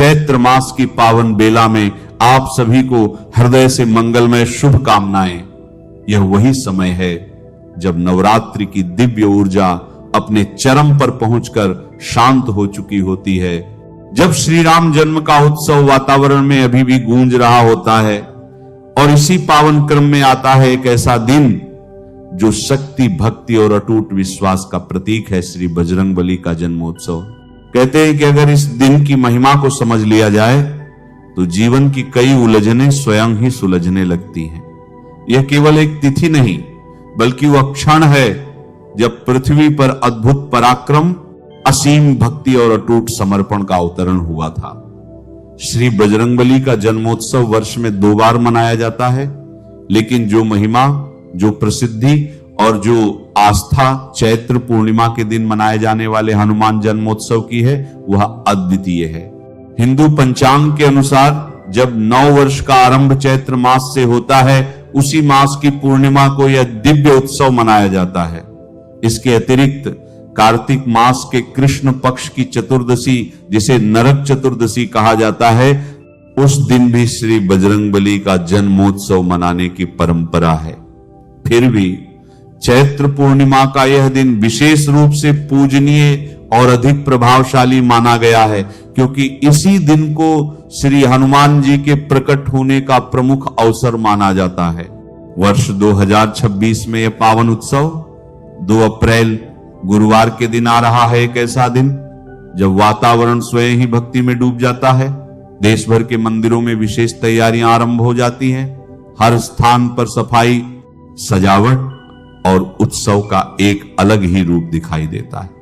चैत्र मास की पावन बेला में आप सभी को हृदय से मंगलमय शुभकामनाएं। यह वही समय है जब नवरात्रि की दिव्य ऊर्जा अपने चरम पर पहुंचकर शांत हो चुकी होती है, जब श्री राम जन्म का उत्सव वातावरण में अभी भी गूंज रहा होता है। और इसी पावन क्रम में आता है एक ऐसा दिन जो शक्ति, भक्ति और अटूट विश्वास का प्रतीक है, श्री बजरंगबली का जन्मोत्सव। कहते हैं कि अगर इस दिन की महिमा को समझ लिया जाए तो जीवन की कई उलझनें स्वयं ही सुलझने लगती हैं। यह केवल एक तिथि नहीं बल्कि वह क्षण है जब पृथ्वी पर अद्भुत पराक्रम, असीम भक्ति और अटूट समर्पण का अवतरण हुआ था। श्री बजरंगबली का जन्मोत्सव वर्ष में 2 बार मनाया जाता है, लेकिन जो महिमा, जो प्रसिद्धि और जो आस्था चैत्र पूर्णिमा के दिन मनाए जाने वाले हनुमान जन्मोत्सव की है वह अद्वितीय है। हिंदू पंचांग के अनुसार जब नव वर्ष का आरंभ चैत्र मास से होता है, उसी मास की पूर्णिमा को यह दिव्य उत्सव मनाया जाता है। इसके अतिरिक्त कार्तिक मास के कृष्ण पक्ष की चतुर्दशी, जिसे नरक चतुर्दशी कहा जाता है, उस दिन भी श्री बजरंगबली का जन्मोत्सव मनाने की परंपरा है। फिर भी चैत्र पूर्णिमा का यह दिन विशेष रूप से पूजनीय और अधिक प्रभावशाली माना गया है, क्योंकि इसी दिन को श्री हनुमान जी के प्रकट होने का प्रमुख अवसर माना जाता है। वर्ष 2026 में यह पावन उत्सव 2 अप्रैल गुरुवार के दिन आ रहा है। एक ऐसा दिन जब वातावरण स्वयं ही भक्ति में डूब जाता है। देश भर के मंदिरों में विशेष तैयारियां आरंभ हो जाती हैं। हर स्थान पर सफाई, सजावट और उत्सव का एक अलग ही रूप दिखाई देता है।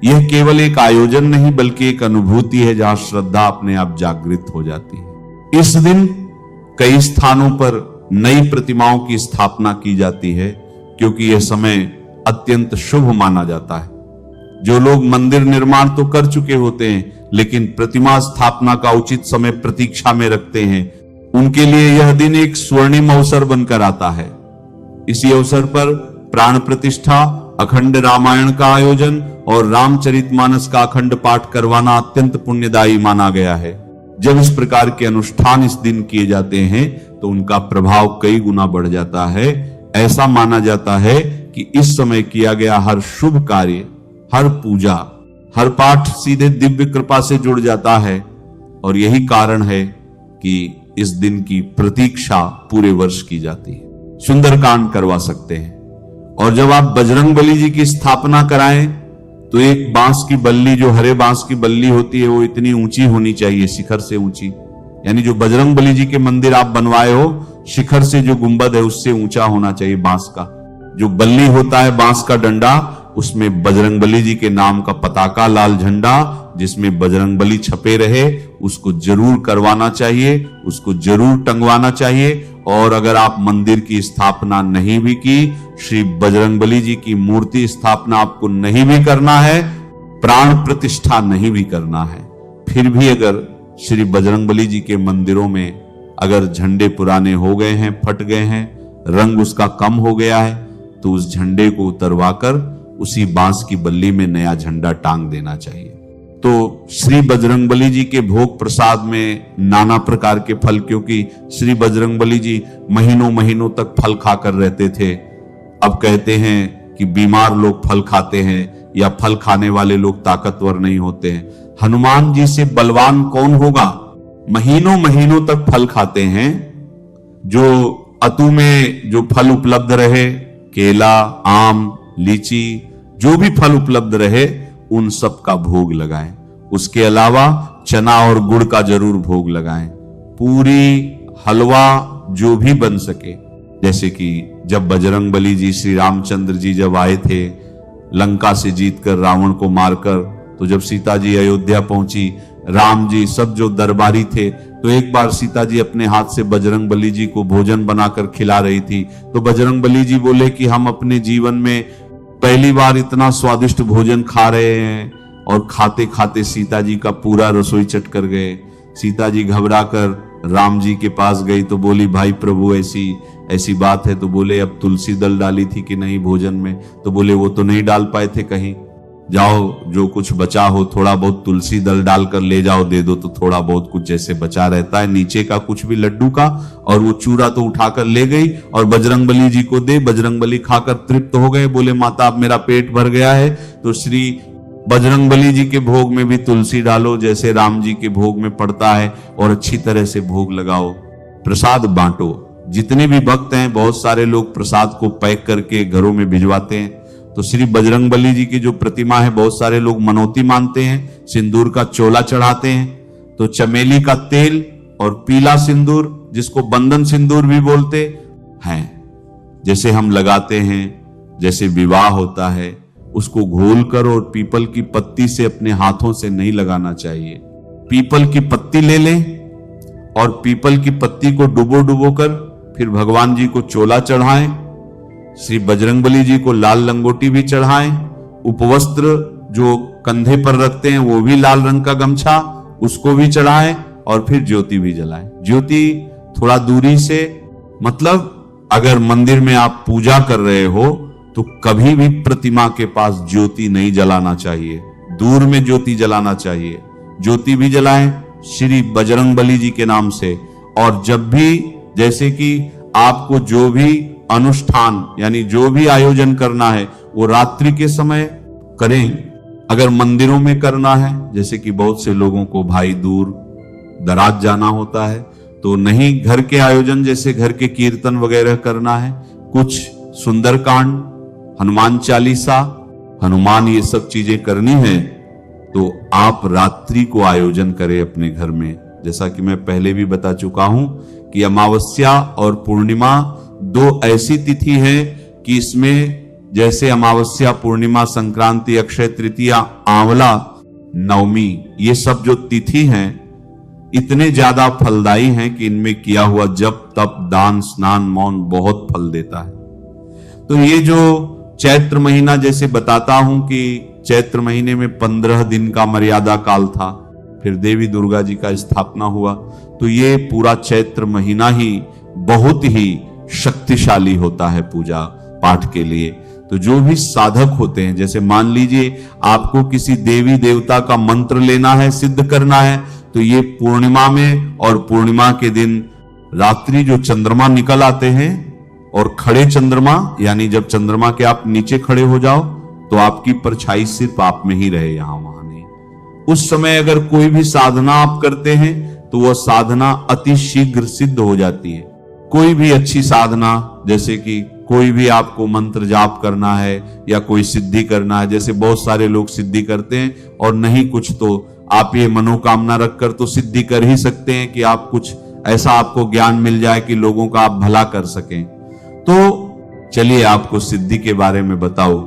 यह केवल एक आयोजन नहीं बल्कि एक अनुभूति है जहां श्रद्धा अपने आप जागृत हो जाती है। इस दिन कई स्थानों पर नई प्रतिमाओं की स्थापना की जाती है, क्योंकि यह समय अत्यंत शुभ माना जाता है। जो लोग मंदिर निर्माण तो कर चुके होते हैं लेकिन प्रतिमा स्थापना का उचित समय प्रतीक्षा में रखते हैं, उनके लिए यह दिन एक स्वर्णिम अवसर बनकर आता है। इसी अवसर पर प्राण प्रतिष्ठा, अखंड रामायण का आयोजन और रामचरितमानस का अखंड पाठ करवाना अत्यंत पुण्यदायी माना गया है। जब इस प्रकार के अनुष्ठान इस दिन किए जाते हैं तो उनका प्रभाव कई गुना बढ़ जाता है। ऐसा माना जाता है कि इस समय किया गया हर शुभ कार्य, हर पूजा, हर पाठ सीधे दिव्य कृपा से जुड़ जाता है। और यही कारण है कि इस दिन की प्रतीक्षा पूरे वर्ष की जाती है। सुंदरकांड करवा सकते हैं। और जब आप बजरंगबली जी की स्थापना कराएं तो एक बांस की बल्ली, जो हरे बांस की बल्ली होती है, वो इतनी ऊंची होनी चाहिए, शिखर से ऊंची। यानी जो बजरंगबली जी के मंदिर आप बनवाए हो, शिखर से जो गुंबद है उससे ऊंचा होना चाहिए बांस का। जो बल्ली होता है बांस का डंडा, उसमें बजरंगबली जी के नाम का पताका, लाल झंडा जिसमें बजरंगबली छपे रहे, उसको जरूर करवाना चाहिए, उसको जरूर टंगवाना चाहिए। और अगर आप मंदिर की स्थापना नहीं भी की, श्री बजरंगबली जी की मूर्ति स्थापना आपको नहीं भी करना है, प्राण प्रतिष्ठा नहीं भी करना है, फिर भी अगर श्री बजरंगबली जी के मंदिरों में अगर झंडे पुराने हो गए हैं, फट गए हैं, रंग उसका कम हो गया है, तो उस झंडे को उतरवाकर उसी बांस की बल्ली में नया झंडा टांग देना चाहिए। तो श्री बजरंगबली जी के भोग प्रसाद में नाना प्रकार के फल, क्योंकि श्री बजरंगबली जी महीनों महीनों तक फल खाकर रहते थे। अब कहते हैं कि बीमार लोग फल खाते हैं या फल खाने वाले लोग ताकतवर नहीं होते हैं। हनुमान जी से बलवान कौन होगा? महीनों महीनों तक फल खाते हैं। जो अतु में जो फल उपलब्ध रहे, केला, आम, लीची, जो भी फल उपलब्ध रहे, उन सब का भोग लगाएं। उसके अलावा चना और गुड़ का जरूर भोग लगाएं। पूरी, हलवा जो भी बन सके। जैसे कि जब बजरंगबली जी, श्री रामचंद्र जी जब आए थे लंका से जीतकर रावण को मारकर, तो जब सीता जी अयोध्या पहुंची, राम जी सब जो दरबारी थे, तो एक बार सीता जी अपने हाथ से बजरंगबली जी को भोजन बनाकर खिला रही थी। तो बजरंगबली जी बोले कि हम अपने जीवन में पहली बार इतना स्वादिष्ट भोजन खा रहे हैं। और खाते खाते सीता जी का पूरा रसोई चट कर गए। सीता जी घबरा कर राम जी के पास गई तो बोली, भाई प्रभु ऐसी बात है। तो बोले, अब तुलसी दल डाली थी कि नहीं भोजन में? तो बोले, वो तो नहीं डाल पाए थे कहीं। जाओ जो कुछ बचा हो थोड़ा बहुत तुलसी दल डालकर ले जाओ, दे दो तो थोड़ा बहुत कुछ जैसे बचा रहता है नीचे का कुछ भी लड्डू का, और वो चूरा तो उठाकर ले गई और बजरंगबली जी को दे। बजरंगबली खाकर तृप्त हो गए, बोले माता अब मेरा पेट भर गया है। तो श्री बजरंगबली जी के भोग में भी तुलसी डालो जैसे राम जी के भोग में पड़ता है, और अच्छी तरह से भोग लगाओ, प्रसाद बांटो। जितने भी भक्त हैं, बहुत सारे लोग प्रसाद को पैक करके घरों में भिजवाते हैं। तो श्री बजरंगबली जी की जो प्रतिमा है, बहुत सारे लोग मनौती मानते हैं, सिंदूर का चोला चढ़ाते हैं। तो चमेली का तेल और पीला सिंदूर, जिसको बंधन सिंदूर भी बोलते हैं, जैसे हम लगाते हैं, जैसे विवाह होता है, उसको घोल कर और पीपल की पत्ती से अपने हाथों से नहीं लगाना चाहिए। पीपल की पत्ती ले लें और पीपल की पत्ती को डुबो डुबो कर फिर भगवान जी को चोला चढ़ाएं, श्री बजरंगबली जी को लाल लंगोटी भी चढ़ाएं, उपवस्त्र जो कंधे पर रखते हैं वो भी लाल रंग का गमछा, उसको भी चढ़ाएं, और फिर ज्योति भी जलाएं। ज्योति थोड़ा दूरी से, मतलब अगर मंदिर में आप पूजा कर रहे हो तो कभी भी प्रतिमा के पास ज्योति नहीं जलाना चाहिए, दूर में ज्योति जलाना चाहिए। ज्योति भी जलाएं श्री बजरंगबली जी के नाम से। और जब भी, जैसे कि आपको जो भी अनुष्ठान यानी जो भी आयोजन करना है वो रात्रि के समय करें। अगर मंदिरों में करना है, जैसे कि बहुत से लोगों को भाई दूर दराज जाना होता है, तो नहीं, घर के आयोजन जैसे घर के कीर्तन वगैरह करना है, कुछ सुंदरकांड, हनुमान चालीसा, हनुमान, ये सब चीजें करनी है, तो आप रात्रि को आयोजन करें अपने घर में। जैसा कि मैं पहले भी बता चुका हूं कि अमावस्या और पूर्णिमा दो ऐसी तिथि है कि इसमें जैसे अमावस्या, पूर्णिमा, संक्रांति, अक्षय तृतीया, आंवला, नवमी, ये सब जो तिथि हैं इतने ज्यादा फलदायी हैं कि इनमें किया हुआ जप, तप, दान, स्नान, मौन बहुत फल देता है। तो ये जो चैत्र महीना, जैसे बताता हूं कि चैत्र महीने में 15 दिन का मर्यादा काल था, फिर देवी दुर्गा जी का स्थापना हुआ, तो ये पूरा चैत्र महीना ही बहुत ही शक्तिशाली होता है पूजा पाठ के लिए। तो जो भी साधक होते हैं, जैसे मान लीजिए आपको किसी देवी देवता का मंत्र लेना है, सिद्ध करना है, तो ये पूर्णिमा में और पूर्णिमा के दिन रात्रि जो चंद्रमा निकल आते हैं, और खड़े चंद्रमा, यानी जब चंद्रमा के आप नीचे खड़े हो जाओ तो आपकी परछाई सिर्फ आप में ही रहे, यहां वहां नहीं। उस समय अगर कोई भी साधना आप करते हैं तो वह साधना अति शीघ्र सिद्ध हो जाती है। कोई भी अच्छी साधना, जैसे कि कोई भी आपको मंत्र जाप करना है या कोई सिद्धि करना है, जैसे बहुत सारे लोग सिद्धि करते हैं, और नहीं कुछ तो आप ये मनोकामना रखकर तो सिद्धि कर ही सकते हैं कि आप कुछ ऐसा आपको ज्ञान मिल जाए कि लोगों का आप भला कर सकें। तो चलिए आपको सिद्धि के बारे में बताओ।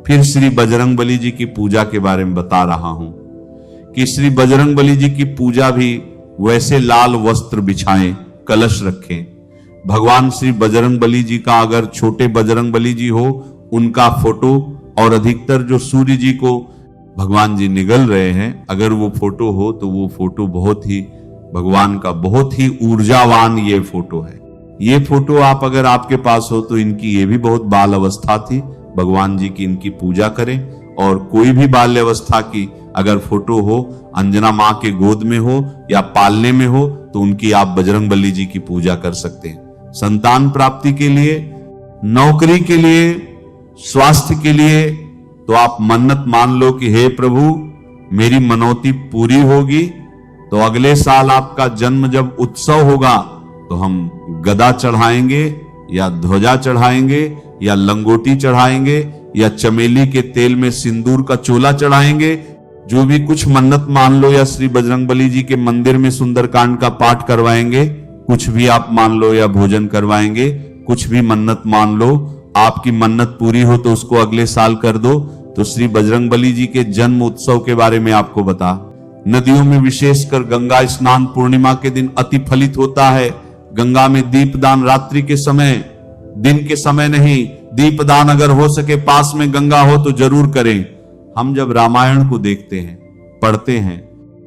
फिर श्री बजरंगबली जी की पूजा के बारे में बता रहा हूं कि श्री बजरंगबली जी की पूजा भी वैसे लाल वस्त्र बिछाएं, कलश रखें। भगवान श्री बजरंगबली जी का, अगर छोटे बजरंगबली जी हो उनका फोटो, और अधिकतर जो सूर्य जी को भगवान जी निगल रहे हैं, अगर वो फोटो हो तो वो फोटो बहुत ही भगवान का बहुत ही ऊर्जावान ये फोटो है। ये फोटो आप अगर आपके पास हो तो इनकी ये भी बहुत बाल अवस्था थी, भगवान जी की इनकी पूजा करें। और कोई भी बाल्य अवस्था की अगर फोटो हो, अंजना माँ के गोद में हो या पालने में हो, तो उनकी आप बजरंगबली जी की पूजा कर सकते हैं। संतान प्राप्ति के लिए, नौकरी के लिए, स्वास्थ्य के लिए, तो आप मन्नत मान लो कि हे प्रभु मेरी मनौती पूरी होगी तो अगले साल आपका जन्म जब उत्सव होगा तो हम गदा चढ़ाएंगे या ध्वजा चढ़ाएंगे या लंगोटी चढ़ाएंगे या चमेली के तेल में सिंदूर का चोला चढ़ाएंगे। जो भी कुछ मन्नत मान लो, या श्री बजरंगबली जी के मंदिर में सुंदरकांड का पाठ करवाएंगे, कुछ भी आप मान लो, या भोजन करवाएंगे, कुछ भी मन्नत मान लो, आपकी मन्नत पूरी हो तो उसको अगले साल कर दो। तो श्री बजरंगबली जी के जन्म उत्सव के बारे में आपको बता। नदियों में विशेषकर गंगा स्नान पूर्णिमा के दिन अति फलित होता है। गंगा में दीपदान रात्रि के समय, दिन के समय नहीं, दीपदान अगर हो सके पास में गंगा हो तो जरूर करें। हम जब रामायण को देखते हैं, पढ़ते हैं,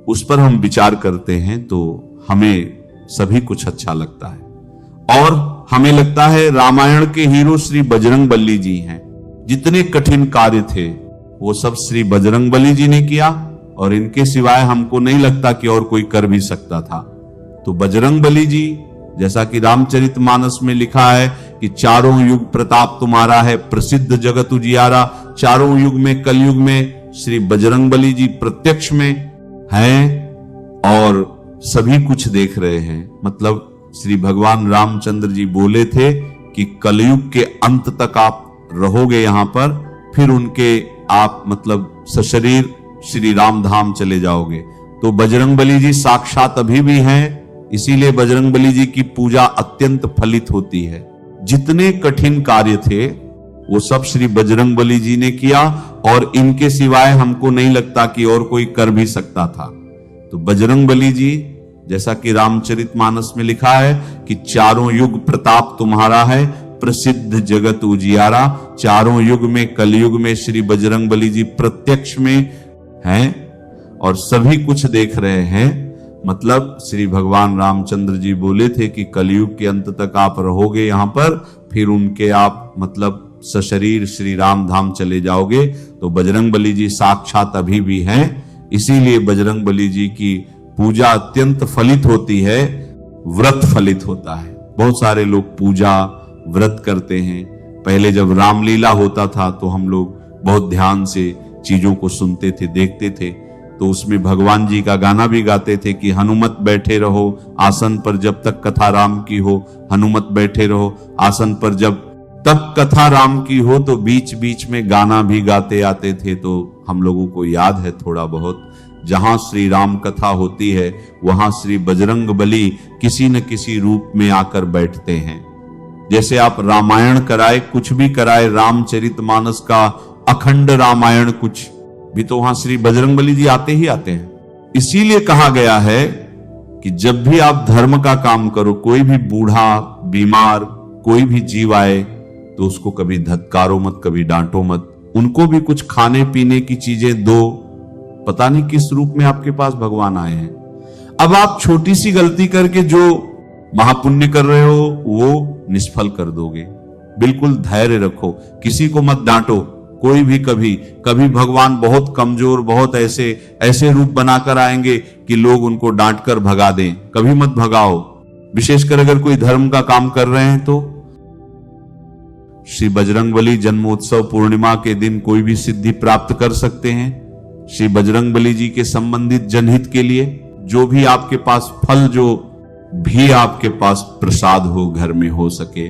उस पर हम विचार करते हैं तो हमें सभी कुछ अच्छा लगता है, और हमें लगता है रामायण के हीरो श्री बजरंगबली जी हैं। जितने कठिन कार्य थे वो सब श्री बजरंगबली जी ने किया और इनके सिवाय हमको नहीं लगता कि और कोई कर भी सकता था। तो बजरंगबली जी, जैसा कि रामचरितमानस में लिखा है कि चारों युग प्रताप तुम्हारा है, प्रसिद्ध जगत उजियारा, चारों युग में कलयुग में श्री बजरंगबली जी प्रत्यक्ष में हैं और सभी कुछ देख रहे हैं। मतलब श्री भगवान रामचंद्र जी बोले थे कि कलयुग के अंत तक आप रहोगे यहां पर, फिर उनके आप मतलब सशरीर श्री राम धाम चले जाओगे। तो बजरंगबली जी साक्षात अभी भी हैं, इसीलिए बजरंगबली जी की पूजा अत्यंत फलित होती है। जितने कठिन कार्य थे वो सब श्री बजरंगबली जी ने किया और इनके सिवाय हमको नहीं लगता कि और कोई कर भी सकता था। तो बजरंगबली जी, जैसा कि रामचरितमानस में लिखा है कि चारों युग प्रताप तुम्हारा है, प्रसिद्ध जगत उजियारा, चारों युग में कलयुग में श्री बजरंगबली जी प्रत्यक्ष में हैं और सभी कुछ देख रहे हैं। मतलब श्री भगवान रामचंद्र जी बोले थे कि कलयुग के अंत तक आप रहोगे यहां पर, फिर उनके आप मतलब सशरीर श्री राम धाम चले जाओगे। तो बजरंगबली जी साक्षात अभी भी हैं, इसीलिए बजरंगबली जी की पूजा अत्यंत फलित होती है, व्रत फलित होता है। बहुत सारे लोग पूजा व्रत करते हैं। पहले जब रामलीला होता था तो हम लोग बहुत ध्यान से चीजों को सुनते थे, देखते थे। तो उसमें भगवान जी का गाना भी गाते थे कि हनुमत बैठे रहो आसन पर जब तक कथा राम की हो, हनुमत बैठे रहो आसन पर जब तक कथा राम की हो। तो बीच बीच में गाना भी गाते आते थे। तो हम लोगों को याद है थोड़ा बहुत, जहां श्री राम कथा होती है वहां श्री बजरंगबली किसी न किसी रूप में आकर बैठते हैं। जैसे आप रामायण कराए, कुछ भी कराए, रामचरितमानस का अखंड रामायण कुछ भी, तो वहां श्री बजरंगबली जी आते ही आते हैं। इसीलिए कहा गया है कि जब भी आप धर्म का काम करो, कोई भी बूढ़ा बीमार कोई भी जीव आए तो उसको कभी धत्कारो मत, कभी डांटो मत, उनको भी कुछ खाने पीने की चीजें दो। पता नहीं किस रूप में आपके पास भगवान आए हैं। अब आप छोटी सी गलती करके जो महापुण्य कर रहे हो वो निष्फल कर दोगे। बिल्कुल धैर्य रखो, किसी को मत डांटो, कोई भी कभी भगवान बहुत कमजोर, बहुत ऐसे रूप बनाकर आएंगे कि लोग उनको डांट कर भगा दें। कभी मत भगाओ, विशेषकर अगर कोई धर्म का काम कर रहे हैं तो। श्री बजरंगबली जन्मोत्सव पूर्णिमा के दिन कोई भी सिद्धि प्राप्त कर सकते हैं। श्री बजरंगबली जी के संबंधित जनहित के लिए जो भी आपके पास फल, जो भी आपके पास प्रसाद हो, घर में हो सके,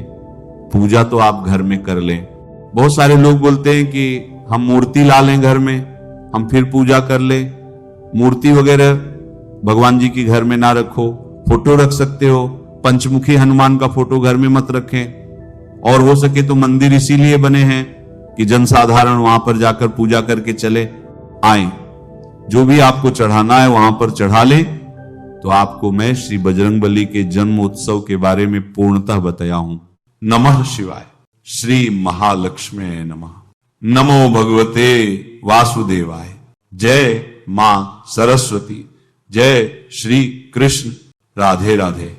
पूजा तो आप घर में कर लें। बहुत सारे लोग बोलते हैं कि हम मूर्ति ला लें घर में, हम फिर पूजा कर लें। मूर्ति वगैरह भगवान जी की घर में ना रखो, फोटो रख सकते हो। पंचमुखी हनुमान का फोटो घर में मत रखें। और हो सके तो मंदिर इसीलिए बने हैं कि जनसाधारण वहां पर जाकर पूजा करके चले आए। जो भी आपको चढ़ाना है वहां पर चढ़ा ले। तो आपको मैं श्री बजरंगबली के जन्म उत्सव के बारे में पूर्णतः बताया हूं। नमः शिवाय। श्री महालक्ष्मी नमः। नमो भगवते वासुदेवाय। जय मां सरस्वती। जय श्री कृष्ण। राधे राधे।